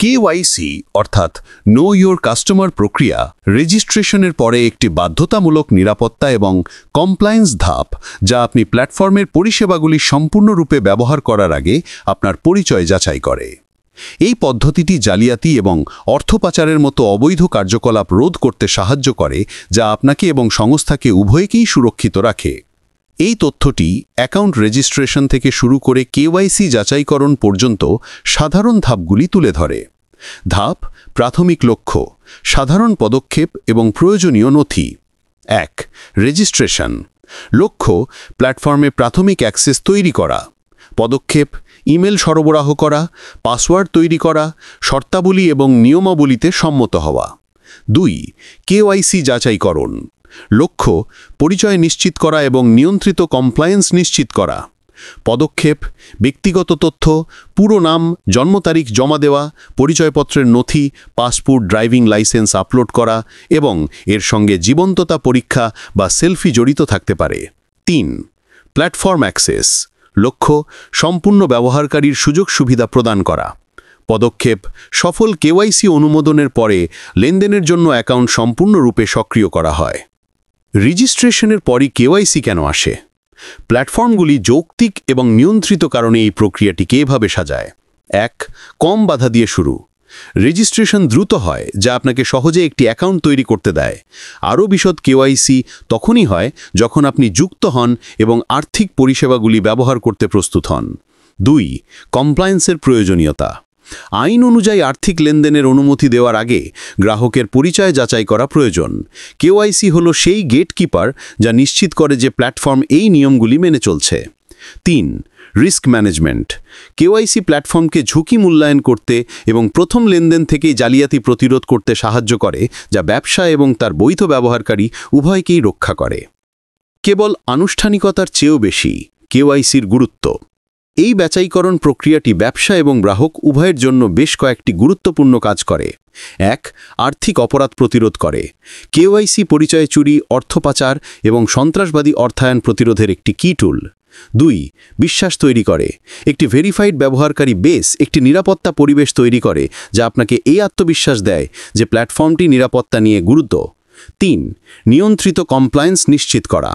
KYC অর্থাৎ know your customer প্রক্রিয়া রেজিস্ট্রেশনের পরে একটি বাধ্যতামূলক নিরাপত্তা এবং কমপ্লায়েন্স ধাপ, যা আপনি প্ল্যাটফর্মের পরিষেবাগুলি সম্পূর্ণরূপে ব্যবহার করার আগে আপনার পরিচয় যাচাই করে। এই পদ্ধতিটি জালিয়াতি এবং অর্থ পাচারের মতো অবৈধ কার্যকলাপ রোধ করতে সাহায্য করে, যা আপনাকে এবং সংস্থাকে উভয়কেই সুরক্ষিত রাখে। এই তথ্যটি অ্যাকাউন্ট রেজিস্ট্রেশন থেকে শুরু করে কেওয়াইসি যাচাইকরণ পর্যন্ত সাধারণ ধাপগুলি তুলে ধরে। ধাপ: প্রাথমিক লক্ষ্য, সাধারণ পদক্ষেপ এবং প্রয়োজনীয় নথি। 1. রেজিস্ট্রেশন। লক্ষ্য: প্ল্যাটফর্মে প্রাথমিক অ্যাক্সেস তৈরি করা। পদক্ষেপ: ইমেল সরবরাহ করা, পাসওয়ার্ড তৈরি করা, শর্তাবলী এবং নিয়মাবলীতে সম্মত হওয়া। 2. কেওয়াইসি যাচাইকরণ। লক্ষ্য: পরিচয় নিশ্চিত করা এবং নিয়ন্ত্রিত কমপ্লায়েন্স নিশ্চিত করা। পদক্ষেপ: ব্যক্তিগত তথ্য, পুরো নাম, জন্ম তারিখ জমা দেওয়া, পরিচয়পত্রের নথি, পাসপোর্ট, ড্রাইভিং লাইসেন্স আপলোড করা এবং এর সঙ্গে জীবন্ততা পরীক্ষা বা সেলফি জড়িত থাকতে পারে। 3. Platform access. লক্ষ্য: সম্পূর্ণ ব্যবহারকারীর সুযোগ সুবিধা প্রদান করা। পদক্ষেপ: সফল কেওয়াইসি অনুমোদনের পরে লেনদেনের জন্য অ্যাকাউন্ট সম্পূর্ণরূপে সক্রিয় করা হয়। রেজিস্ট্রেশনের পরই কেওয়াইসি কেন আসে? প্ল্যাটফর্মগুলি যৌক্তিক এবং নিয়ন্ত্রিত কারণে এই প্রক্রিয়াটিকে এভাবে সাজায়। 1. কম বাধা দিয়ে শুরু। রেজিস্ট্রেশন দ্রুত হয়, যা আপনাকে সহজে একটি অ্যাকাউন্ট তৈরি করতে দেয়। আরও বিশদ কেওয়াইসি তখনই হয় যখন আপনি যুক্ত হন এবং আর্থিক পরিষেবাগুলি ব্যবহার করতে প্রস্তুত হন। 2. কমপ্লায়েন্সের প্রয়োজনীয়তা। আইন অনুযায়ী আর্থিক লেনদেনের অনুমতি দেওয়ার আগে গ্রাহকের পরিচয় যাচাই করা প্রয়োজন। কেওয়াইসি হল সেই গেটকিপার যা নিশ্চিত করে যে প্ল্যাটফর্ম এই নিয়মগুলি মেনে চলছে। 3. Risk management. কেওয়াইসি প্ল্যাটফর্মকে ঝুঁকি মূল্যায়ন করতে এবং প্রথম লেনদেন থেকেই জালিয়াতি প্রতিরোধ করতে সাহায্য করে, যা ব্যবসা এবং তার বৈধ ব্যবহারকারী উভয়কেই রক্ষা করে। কেবল আনুষ্ঠানিকতার চেয়েও বেশি কেওয়াইসির গুরুত্ব। এই যাচাইকরণ প্রক্রিয়াটি ব্যবসা এবং গ্রাহক উভয়ের জন্য বেশ কয়েকটি গুরুত্বপূর্ণ কাজ করে। 1. আর্থিক অপরাধ প্রতিরোধ করে। কেওয়াইসি পরিচয় চুরি, অর্থ পাচার এবং সন্ত্রাসবাদী অর্থায়ন প্রতিরোধের একটি কি টুল। 2. বিশ্বাস তৈরি করে। একটি ভেরিফাইড ব্যবহারকারী বেস একটি নিরাপত্তা পরিবেশ তৈরি করে, যা আপনাকে এই আত্মবিশ্বাস দেয় যে প্ল্যাটফর্মটি নিরাপত্তা নিয়ে গুরুত্ব। 3. নিয়ন্ত্রিত কমপ্লায়েন্স নিশ্চিত করা।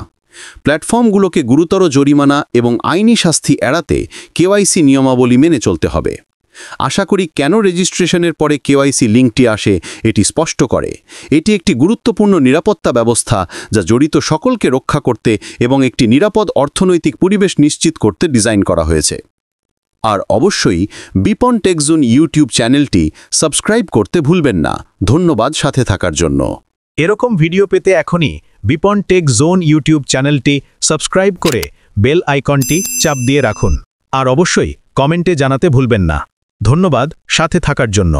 প্ল্যাটফর্মগুলোকে গুরুতর জরিমানা এবং আইনি শাস্তি এড়াতে কেওয়াইসি নিয়মাবলী মেনে চলতে হবে। আশা করি কেন রেজিস্ট্রেশনের পরে কেওয়াইসি লিঙ্কটি আসে এটি স্পষ্ট করে। এটি একটি গুরুত্বপূর্ণ নিরাপত্তা ব্যবস্থা যা জড়িত সকলকে রক্ষা করতে এবং একটি নিরাপদ অর্থনৈতিক পরিবেশ নিশ্চিত করতে ডিজাইন করা হয়েছে। আর অবশ্যই বিপন টেক জোন ইউটিউব চ্যানেলটি সাবস্ক্রাইব করতে ভুলবেন না। ধন্যবাদ সাথে থাকার জন্য। এরকম ভিডিও পেতে এখনই বিপন টেক জোন ইউটিউব চ্যানেলটি সাবস্ক্রাইব করে বেল আইকনটি চাপ দিয়ে রাখুন। আর অবশ্যই কমেন্টে জানাতে ভুলবেন না। ধন্যবাদ সাথে থাকার জন্য।